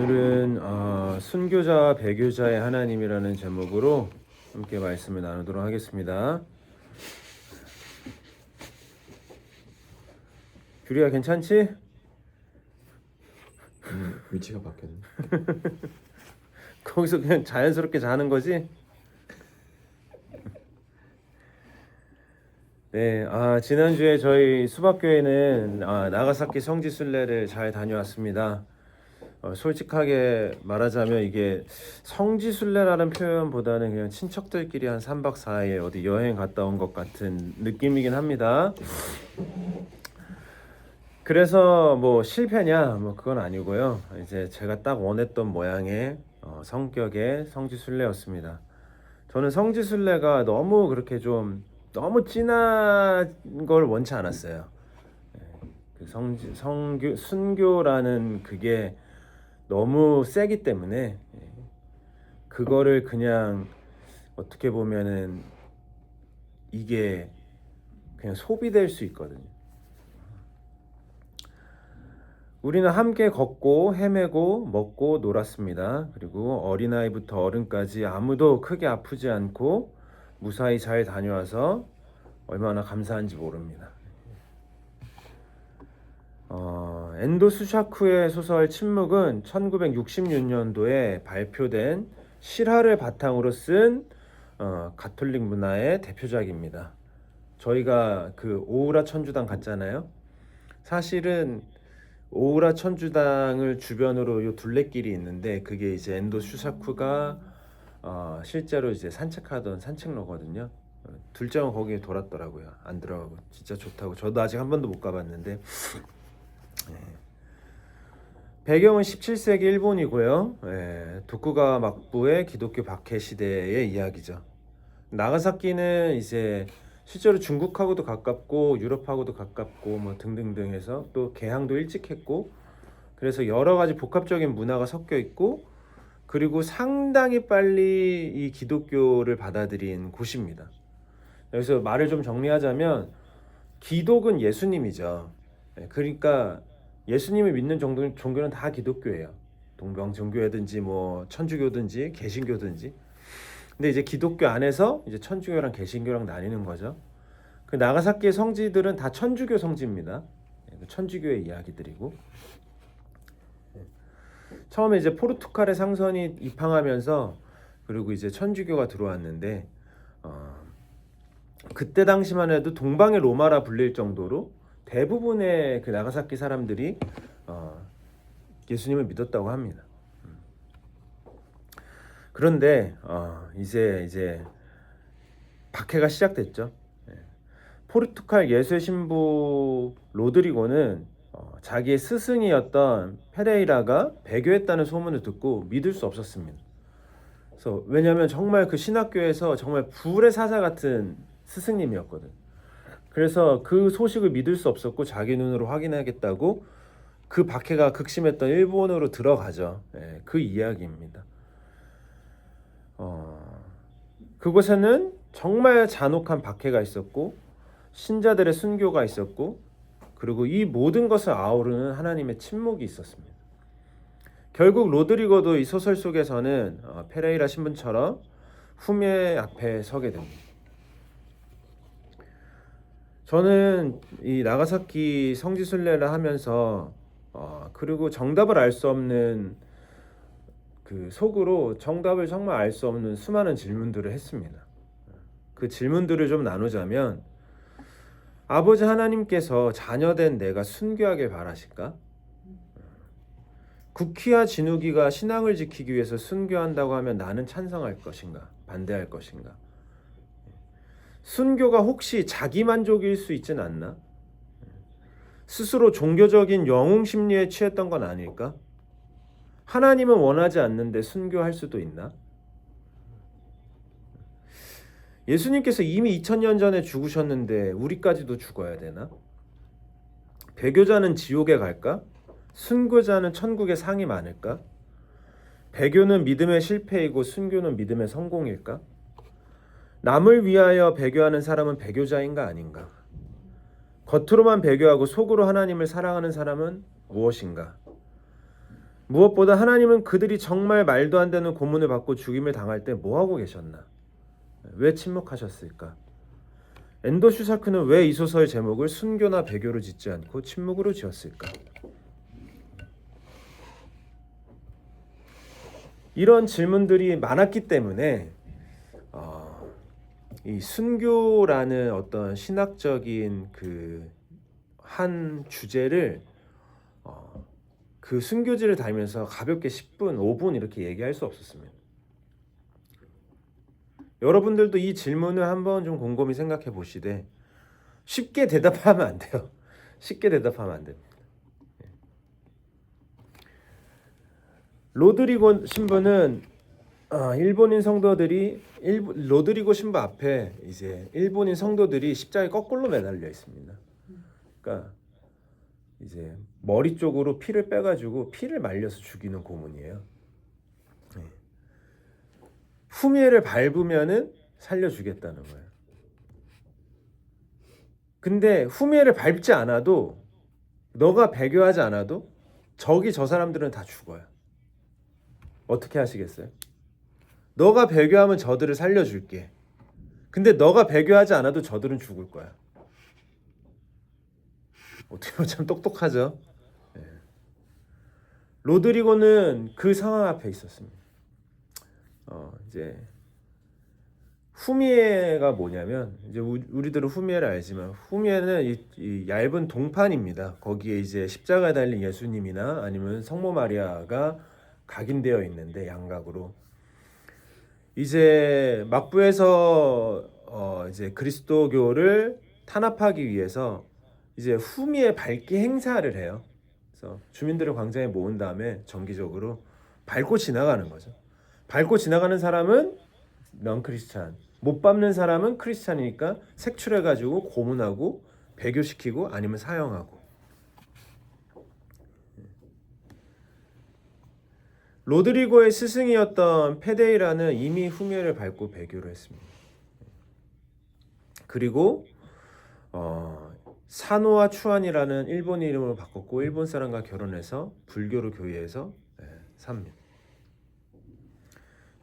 오늘은 순교자와 배교자의 하나님이라는 제목으로 함께 말씀을 나누도록 하겠습니다. 규리야 괜찮지? 위치가 바뀌었네. 거기서 그냥 자연스럽게 자는 거지? 네, 지난주에 저희 수박교회는 나가사키 성지순례를 잘 다녀왔습니다. 솔직하게 말하자면 이게 성지순례라는 표현보다는 그냥 친척들끼리 한 3박 4일 어디 여행 갔다 온 것 같은 느낌이긴 합니다. 그래서 뭐 실패냐 뭐 그건 아니고요. 이제 제가 딱 원했던 모양의 성격의 성지순례였습니다. 저는 성지순례가 너무 그렇게 좀 너무 진한 걸 원치 않았어요. 그 순교라는 그게 너무 세기 때문에 그거를 그냥 어떻게 보면은 이게 그냥 소비될 수 있거든요. 우리는 함께 걷고 헤매고 먹고 놀았습니다. 그리고 어린아이부터 어른까지 아무도 크게 아프지 않고 무사히 잘 다녀와서 얼마나 감사한지 모릅니다. 엔도 수샤쿠의 소설 침묵은 1966년도에 발표된 실화를 바탕으로 쓴 가톨릭 문화의 대표작입니다. 저희가 그 오우라 천주당 갔잖아요. 사실은 오우라 천주당을 주변으로 요 둘레길이 있는데 그게 이제 엔도 슈사쿠가 실제로 이제 산책하던 산책로거든요. 둘째는 거기에 돌았더라고요. 안 들어가고 진짜 좋다고. 저도 아직 한 번도 못 가봤는데 배경은 17세기 일본이고요. 도쿠가와 막부의 기독교 박해 시대의 이야기죠. 나가사키는 이제 실제로 중국하고도 가깝고 유럽하고도 가깝고 뭐 등등등 해서 또 개항도 일찍 했고 그래서 여러 가지 복합적인 문화가 섞여 있고 그리고 상당히 빨리 이 기독교를 받아들인 곳입니다. 여기서 말을 좀 정리하자면 기독은 예수님이죠. 그러니까 예수님을 믿는 종교는 다 기독교예요. 동방종교든지 뭐 천주교든지 개신교든지. 근데 이제 기독교 안에서 이제 천주교랑 개신교랑 나뉘는 거죠. 그 나가사키의 성지들은 다 천주교 성지입니다. 천주교의 이야기들이고. 처음에 이제 포르투갈의 상선이 입항하면서 그리고 이제 천주교가 들어왔는데 그때 당시만 해도 동방의 로마라 불릴 정도로 대부분의 그 나가사키 사람들이 예수님을 믿었다고 합니다. 그런데 이제 박해가 시작됐죠. 포르투갈 예수의 신부 로드리고는 자기의 스승이었던 페레이라가 배교했다는 소문을 듣고 믿을 수 없었습니다. 그래서 왜냐하면 정말 그 신학교에서 정말 불의 사자 같은 스승님이었거든. 그래서 그 소식을 믿을 수 없었고 자기 눈으로 확인하겠다고 그 박해가 극심했던 일본으로 들어가죠. 그 이야기입니다. 그곳에는 정말 잔혹한 박해가 있었고 신자들의 순교가 있었고 그리고 이 모든 것을 아우르는 하나님의 침묵이 있었습니다. 결국 로드리고도 이 소설 속에서는 페레이라 신분처럼 후미의 앞에 서게 됩니다. 저는 이 나가사키 성지순례를 하면서 그리고 정답을 알 수 없는 그 속으로 정답을 정말 알 수 없는 수많은 질문들을 했습니다. 그 질문들을 좀 나누자면 아버지 하나님께서 자녀된 내가 순교하길 바라실까? 구키와 진욱이가 신앙을 지키기 위해서 순교한다고 하면 나는 찬성할 것인가? 반대할 것인가? 순교가 혹시 자기만족일 수 있진 않나? 스스로 종교적인 영웅 심리에 취했던 건 아닐까? 하나님은 원하지 않는데 순교할 수도 있나? 예수님께서 이미 2000년 전에 죽으셨는데 우리까지도 죽어야 되나? 배교자는 지옥에 갈까? 순교자는 천국에 상이 많을까? 배교는 믿음의 실패이고 순교는 믿음의 성공일까? 남을 위하여 배교하는 사람은 배교자인가 아닌가? 겉으로만 배교하고 속으로 하나님을 사랑하는 사람은 무엇인가? 무엇보다 하나님은 그들이 정말 말도 안 되는 고문을 받고 죽임을 당할 때 뭐 하고 계셨나? 왜 침묵하셨을까? 엔도 슈사크는 왜 이 소설 제목을 순교나 배교로 짓지 않고 침묵으로 지었을까? 이런 질문들이 많았기 때문에 이 순교라는 어떤 신학적인 그 한 주제를 그 순교지를 다니면서 가볍게 10분, 5분 이렇게 얘기할 수 없었습니다. 여러분들도 이 질문을 한번 좀 곰곰이 생각해 보시되 쉽게 대답하면 안 돼요. 쉽게 대답하면 안 됩니다. 로드리고 신부는 일본인 성도들이 로드리고 신부 앞에 이제 일본인 성도들이 십자가에 거꾸로 매달려 있습니다. 그러니까 이제 머리 쪽으로 피를 빼가지고 피를 말려서 죽이는 고문이에요. 후미에를 밟으면은 살려주겠다는 거예요. 근데 후미에를 밟지 않아도 너가 배교하지 않아도 저 사람들은 다 죽어요. 어떻게 하시겠어요? 너가 배교하면 저들을 살려줄게. 근데 너가 배교하지 않아도 저들은 죽을 거야. 어떻게 보면 참 똑똑하죠. 로드리고는 그 상황 앞에 있었습니다. 이제 후미에가 뭐냐면 이제 우리들은 후미에를 알지만 후미에는 이 얇은 동판입니다. 거기에 이제 십자가에 달린 예수님이나 아니면 성모 마리아가 각인되어 있는데 양각으로 이제 막부에서 이제 그리스도교를 탄압하기 위해서 이제 후미에 밟기 행사를 해요. 그래서 주민들을 광장에 모은 다음에 정기적으로 밟고 지나가는 거죠. 밟고 지나가는 사람은 넌 크리스찬, 못 밟는 사람은 크리스찬이니까 색출해가지고 고문하고 배교시키고 아니면 사형하고. 로드리고의 스승이었던 페데이라는 이미 후미에를 밟고 배교를 했습니다. 그리고 사노와 추안이라는 일본 이름으로 바꿨고 일본 사람과 결혼해서 불교로 교회에서 삽니다.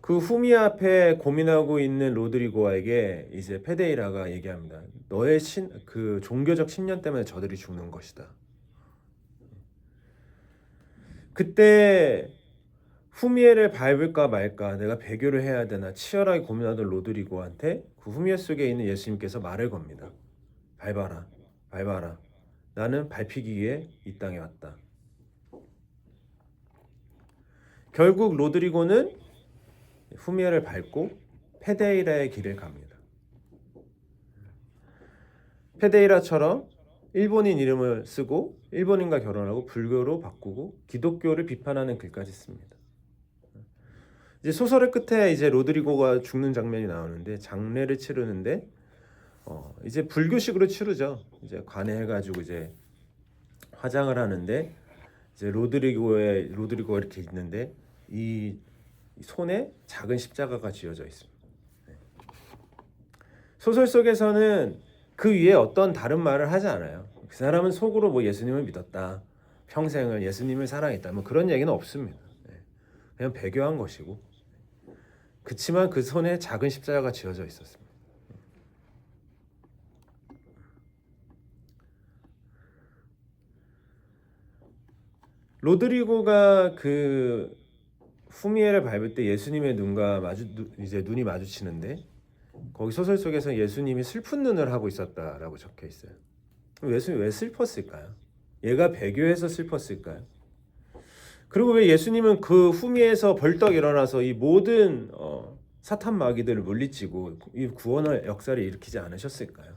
그 후미 앞에 고민하고 있는 로드리고에게 이제 페데이라가 얘기합니다. 너의 그 종교적 신념 때문에 저들이 죽는 것이다. 그때 후미에를 밟을까 말까 내가 배교를 해야 되나 치열하게 고민하던 로드리고한테 그 후미에 속에 있는 예수님께서 말을 겁니다. 밟아라. 밟아라. 나는 밟히기 위해 이 땅에 왔다. 결국 로드리고는 후미에를 밟고 페데이라의 길을 갑니다. 페데이라처럼 일본인 이름을 쓰고 일본인과 결혼하고 불교로 바꾸고 기독교를 비판하는 글까지 씁니다. 이제 소설의 끝에 이제 로드리고가 죽는 장면이 나오는데 장례를 치르는데 이제 불교식으로 치르죠. 이제 관해해가지고 이제 화장을 하는데 이제 로드리고가 이렇게 있는데 이 손에 작은 십자가가 쥐어져 있습니다. 소설 속에서는 그 위에 어떤 다른 말을 하지 않아요. 그 사람은 속으로 뭐 예수님을 믿었다, 평생을 예수님을 사랑했다, 뭐 그런 얘기는 없습니다. 그냥 배교한 것이고. 그치만 그 손에 작은 십자가가 쥐어져 있었습니다. 로드리고가 그 후미에를 밟을 때 예수님의 눈과 이제 눈이 마주치는데 거기 소설 속에서 예수님이 슬픈 눈을 하고 있었다라고 적혀 있어요. 예수님이 왜 슬펐을까요? 얘가 배교해서 슬펐을까요? 그리고 왜 예수님은 그 후미에서 벌떡 일어나서 이 모든 사탄 마귀들을 물리치고 이 구원의 역사를 일으키지 않으셨을까요?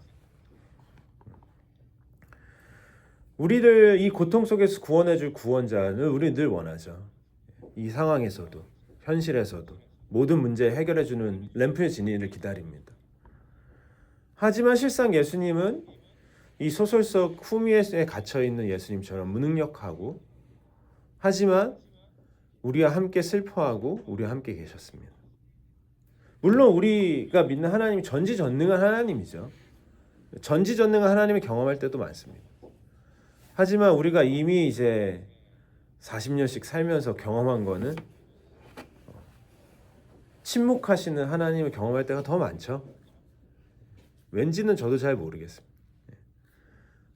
우리를 이 고통 속에서 구원해줄 구원자는 우리 늘 원하죠. 이 상황에서도 현실에서도 모든 문제 해결해주는 램프의 진리를 기다립니다. 하지만 실상 예수님은 이 소설 속 후미에 갇혀있는 예수님처럼 무능력하고 하지만 우리와 함께 슬퍼하고 우리와 함께 계셨습니다. 물론 우리가 믿는 하나님이 전지전능한 하나님이죠. 전지전능한 하나님을 경험할 때도 많습니다. 하지만 우리가 이미 이제 40년씩 살면서 경험한 거는 침묵하시는 하나님을 경험할 때가 더 많죠. 왠지는 저도 잘 모르겠습니다.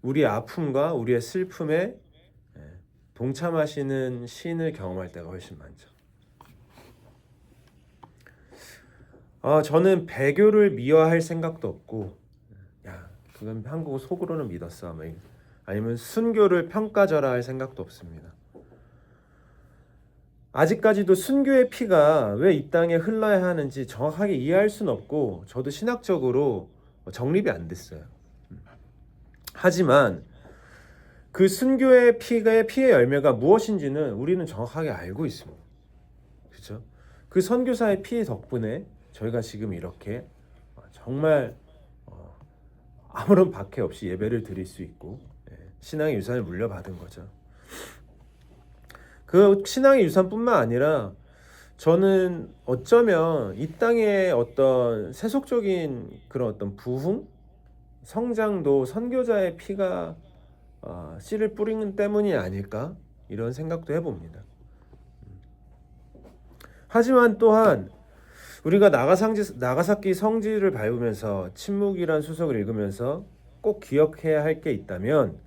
우리의 아픔과 우리의 슬픔에 동참하시는 신을 경험할 때가 훨씬 많죠. 저는 배교를 미화할 생각도 없고, 야, 그건 한국 속으로는 믿었어, 아니면 순교를 평가절하할 생각도 없습니다. 아직까지도 순교의 피가 왜 이 땅에 흘러야 하는지 정확하게 이해할 수는 없고, 저도 신학적으로 정립이 안 됐어요. 하지만 그 순교의 피의 열매가 무엇인지는 우리는 정확하게 알고 있습니다. 그렇죠? 그 선교사의 피 덕분에 저희가 지금 이렇게 정말 아무런 박해 없이 예배를 드릴 수 있고 신앙의 유산을 물려받은 거죠. 그 신앙의 유산뿐만 아니라 저는 어쩌면 이 땅의 어떤 세속적인 그런 어떤 부흥, 성장도 선교자의 피가 씨를 뿌리는 때문이 아닐까 이런 생각도 해봅니다. 하지만 또한 우리가 나가사키 성지를 밟으면서 침묵이란 수석을 읽으면서 꼭 기억해야 할 게 있다면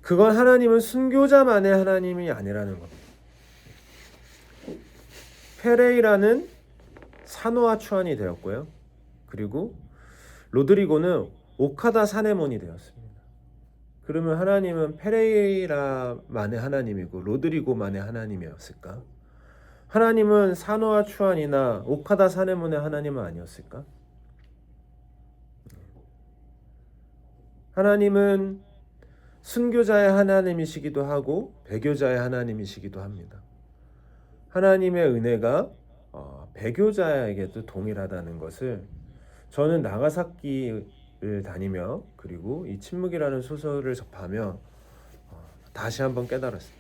그건 하나님은 순교자만의 하나님이 아니라는 겁니다. 페레이라는 사노아 추안이 되었고요. 그리고 로드리고는 오카다 사네몬이 되었습니다. 그러면 하나님은 페레이라만의 하나님이고 로드리고만의 하나님이었을까? 하나님은 사노아 추안이나 오카다 사네몬의 하나님은 아니었을까? 하나님은 순교자의 하나님이시기도 하고 배교자의 하나님이시기도 합니다. 하나님의 은혜가 배교자에게도 동일하다는 것을 저는 나가사키를 다니며 그리고 이 침묵이라는 소설을 접하며 다시 한번 깨달았습니다.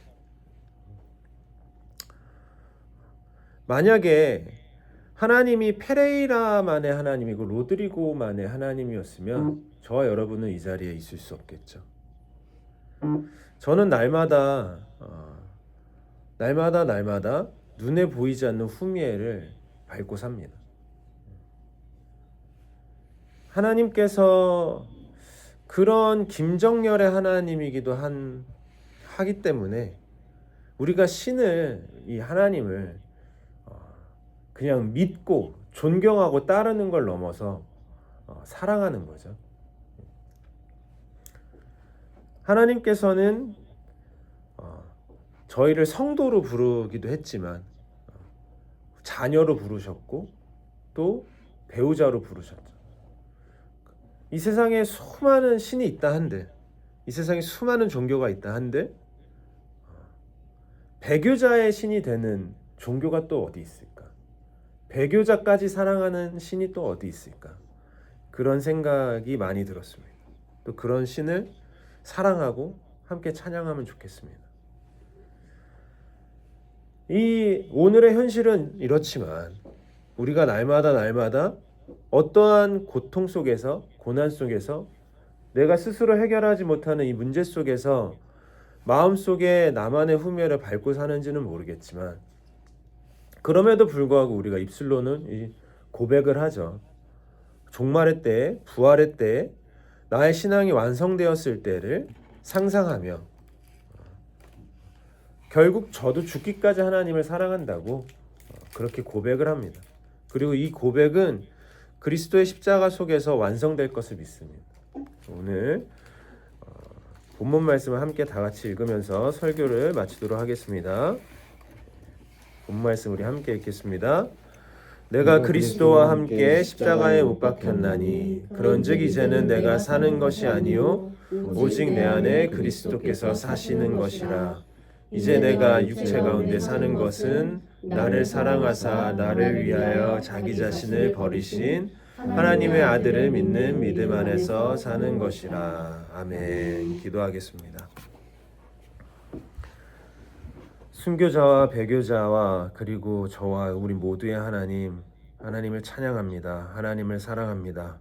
만약에 하나님이 페레이라만의 하나님이고 로드리고만의 하나님이었으면 저와 여러분은 이 자리에 있을 수 없겠죠. 저는 날마다 눈에 보이지 않는 후미에를 밟고 삽니다. 하나님께서 그런 김정열의 하나님이기도 하기 때문에 우리가 이 하나님을 그냥 믿고 존경하고 따르는 걸 넘어서 사랑하는 거죠. 하나님께서는 저희를 성도로 부르기도 했지만 자녀로 부르셨고 또 배우자로 부르셨죠. 이 세상에 수많은 신이 있다 한들 이 세상에 수많은 종교가 있다 한들 배교자의 신이 되는 종교가 또 어디 있을까? 배교자까지 사랑하는 신이 또 어디 있을까? 그런 생각이 많이 들었습니다. 또 그런 신을 사랑하고 함께 찬양하면 좋겠습니다. 이 오늘의 현실은 이렇지만 우리가 날마다 어떠한 고통 속에서 고난 속에서 내가 스스로 해결하지 못하는 이 문제 속에서 마음속에 나만의 후회를 밟고 사는지는 모르겠지만 그럼에도 불구하고 우리가 입술로는 이 고백을 하죠. 종말의 때, 부활의 때 나의 신앙이 완성되었을 때를 상상하며 결국 저도 죽기까지 하나님을 사랑한다고 그렇게 고백을 합니다. 그리고 이 고백은 그리스도의 십자가 속에서 완성될 것을 믿습니다. 오늘 본문 말씀을 함께 다 같이 읽으면서 설교를 마치도록 하겠습니다. 본문 말씀 우리 함께 읽겠습니다. 내가 그리스도와 함께 십자가에 못 박혔나니 그런즉 이제는 내가 사는 것이 아니요 오직 내 안에 그리스도께서 사시는 것이라. 이제 내가 육체 가운데 사는 것은 나를 사랑하사 나를 위하여 자기 자신을 버리신 하나님의 아들을 믿는 믿음 안에서 사는 것이라. 아멘. 기도하겠습니다. 순교자와 배교자와 그리고 저와 우리 모두의 하나님을 찬양합니다. 하나님을 사랑합니다.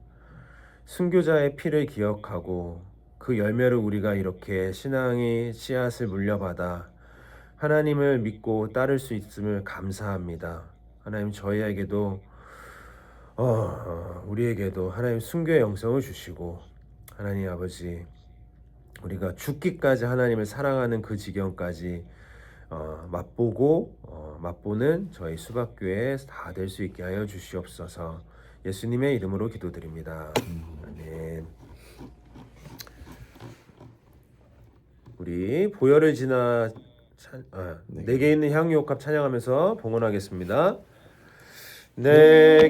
순교자의 피를 기억하고 그 열매를 우리가 이렇게 신앙의 씨앗을 물려받아 하나님을 믿고 따를 수 있음을 감사합니다. 하나님 저희에게도 우리에게도 하나님 순교의 영성을 주시고 하나님 아버지 우리가 죽기까지 하나님을 사랑하는 그 지경까지 맛보는 저희 수박교회 다 될 수 있게 하여 주시옵소서. 예수님의 이름으로 기도드립니다. 아멘. 우리 보혈을 지나 내게 있는 향유옥합 찬양하면서 봉헌하겠습니다. 내게